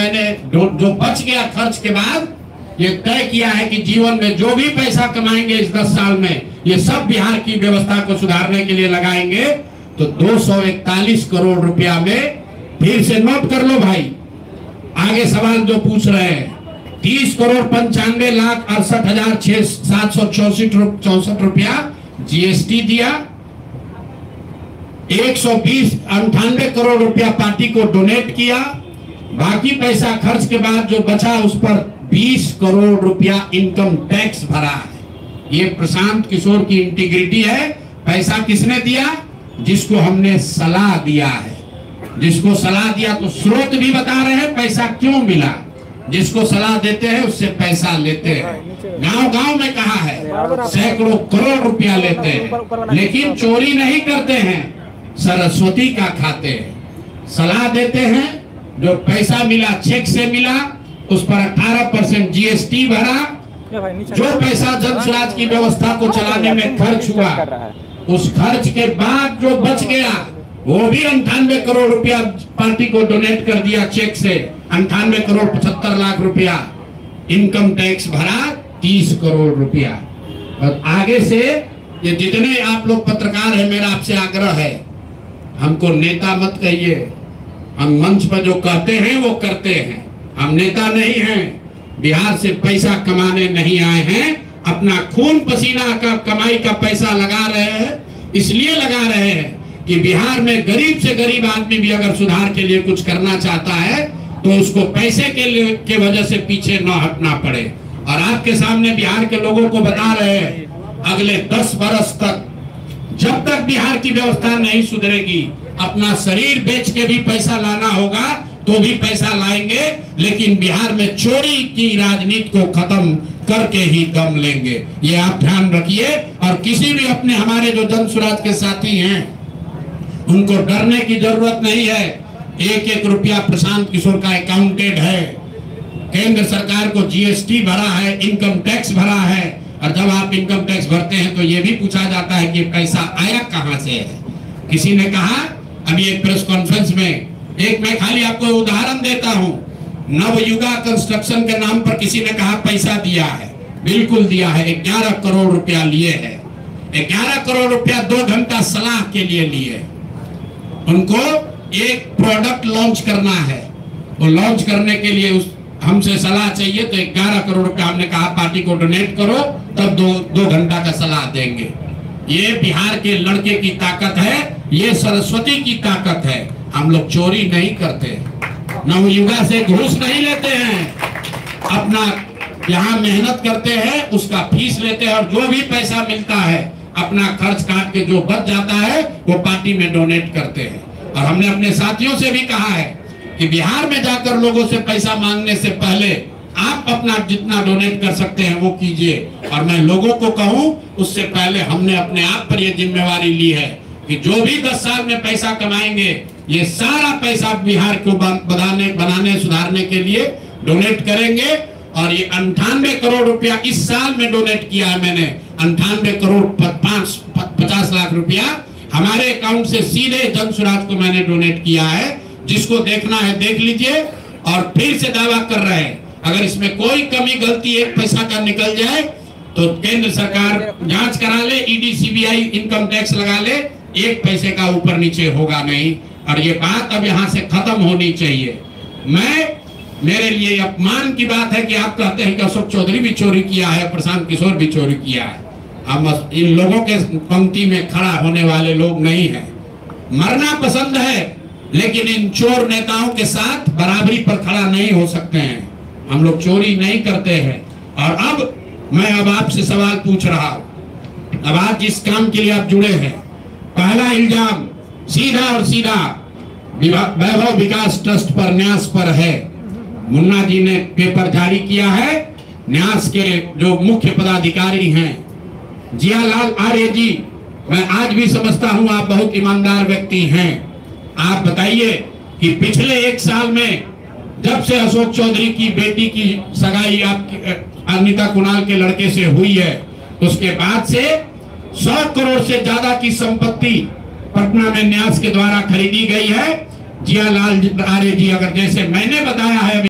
मैंने जो बच गया खर्च के बाद ये तय किया है कि जीवन में जो भी पैसा कमाएंगे इस 10 साल में ये सब बिहार की व्यवस्था को सुधारने के लिए लगाएंगे। तो 241 करोड़ रुपया में, फिर से नोट कर लो भाई, आगे सवाल जो पूछ रहे हैं, 30,95,68,764 रुपया जीएसटी दिया, 198 करोड़ रुपया पार्टी को डोनेट किया, बाकी पैसा खर्च के बाद जो बचा उस पर 20 करोड़ रुपया इनकम टैक्स भरा है। ये प्रशांत किशोर की इंटीग्रिटी है। पैसा किसने दिया? जिसको हमने सलाह दिया है। जिसको सलाह दिया तो स्रोत भी बता रहे हैं पैसा क्यों मिला। जिसको सलाह देते हैं उससे पैसा लेते हैं। गांव गांव में कहा है सैकड़ों करोड़ रुपया लेते हैं, लेकिन चोरी नहीं करते हैं, सरस्वती का खाते हैं। सलाह देते हैं, जो पैसा मिला चेक से मिला उस पर 18% जीएसटी भरा, जो पैसा जन स्वराज की व्यवस्था को चलाने में खर्च हुआ उस खर्च के बाद जो बच गया वो भी 98 करोड़ रुपया पार्टी को डोनेट कर दिया चेक से, 98 करोड़ 75 लाख रुपया। इनकम टैक्स भरा 30 करोड़ रुपया। और आगे से ये जितने आप लोग पत्रकार हैं, मेरा आपसे आग्रह है, हमको नेता मत कहिए। हम मंच पर जो कहते हैं वो करते हैं। हम नेता नहीं हैं, बिहार से पैसा कमाने नहीं आए हैं। अपना खून पसीना का कमाई का पैसा लगा रहे हैं। इसलिए लगा रहे हैं कि बिहार में गरीब से गरीब आदमी भी अगर सुधार के लिए कुछ करना चाहता है तो उसको पैसे के वजह से पीछे न हटना पड़े। और आपके सामने बिहार के लोगों को बता रहे हैं, अगले 10 बरस तक जब तक बिहार की व्यवस्था नहीं सुधरेगी, अपना शरीर बेच के भी पैसा लाना होगा तो भी पैसा लाएंगे, लेकिन बिहार में चोरी की राजनीति को खत्म करके ही दम लेंगे। ये आप ध्यान रखिए। और किसी भी अपने हमारे जो जन स्वराज के साथी हैं उनको डरने की जरूरत नहीं है। एक एक रुपया प्रशांत किशोर का अकाउंटेड है। केंद्र सरकार को जीएसटी भरा है, इनकम टैक्स भरा है। और जब आप इनकम टैक्स भरते हैं तो ये भी पूछा जाता है कि पैसा आया कहां से है। किसी ने कहा अभी एक प्रेस कॉन्फ्रेंस में, एक मैं खाली आपको उदाहरण देता हूं, नवयुगा कंस्ट्रक्शन के नाम पर किसी ने कहा पैसा दिया है। बिल्कुल दिया है, 11 करोड़ रुपया लिए है। 11 करोड़ रुपया 2 घंटा सलाह के लिए लिए। उनको एक प्रोडक्ट लॉन्च करना है, वो लॉन्च करने के लिए हमसे सलाह चाहिए, तो 11 करोड़ रुपया हमने कहा पार्टी को डोनेट करो, तब 2 घंटा का सलाह देंगे। ये बिहार के लड़के की ताकत है, ये सरस्वती की ताकत है। हम लोग चोरी नहीं करते, नवयुगा से घूस नहीं लेते हैं, अपना यहाँ मेहनत करते हैं, उसका फीस लेते हैं, और जो भी पैसा मिलता है अपना खर्च काट के जो बच जाता है वो पार्टी में डोनेट करते हैं। और हमने अपने साथियों से भी कहा है कि बिहार में जाकर लोगों से पैसा मांगने से पहले आप अपना जितना डोनेट कर सकते हैं वो कीजिए। और मैं लोगों को कहूं, उससे पहले हमने अपने आप पर यह जिम्मेवारी ली है कि जो भी 10 साल में पैसा कमाएंगे ये सारा पैसा बिहार को बनाने सुधारने के लिए डोनेट करेंगे। और ये 98 करोड़ रुपया इस साल में डोनेट किया है मैंने, 98 करोड़ 50 लाख रुपया हमारे अकाउंट से सीधे जन स्वराज को मैंने डोनेट किया है। जिसको देखना है देख लीजिए। और फिर से दावा कर रहे हैं, अगर इसमें कोई कमी गलती एक पैसा का निकल जाए तो केंद्र सरकार जांच करा ले, ईडी सीबीआई इनकम टैक्स लगा ले, एक पैसे का ऊपर नीचे होगा नहीं। और ये बात अब यहाँ से खत्म होनी चाहिए। मेरे लिए अपमान की बात है कि आप कहते हैं कि अशोक चौधरी भी चोरी किया है, प्रशांत किशोर भी चोरी किया है। हम इन लोगों के पंक्ति में खड़ा होने वाले लोग नहीं हैं। मरना पसंद है, लेकिन इन चोर नेताओं के साथ बराबरी पर खड़ा नहीं हो सकते हैं। हम लोग चोरी नहीं करते हैं। और अब मैं आपसे सवाल पूछ रहा हूं, अब आज जिस काम के लिए आप जुड़े हैं, पहला इल्जाम सीधा और सीधा वैभव विकास ट्रस्ट पर, न्यास पर है। मुन्ना जी ने पेपर जारी किया है। न्यास के जो मुख्य पदाधिकारी हैं जियालाल आर्य जी, मैं आज भी समझता हूं आप बहुत ईमानदार व्यक्ति हैं। आप बताइए कि पिछले 1 साल में जब से अशोक चौधरी की बेटी की सगाई आपकी अनिता कुणाल के लड़के से हुई है, उसके बाद से 100 करोड़ से ज्यादा की संपत्ति पटना में न्यास के द्वारा खरीदी गई है। जियालाल आर्य जी, अगर जैसे मैंने बताया है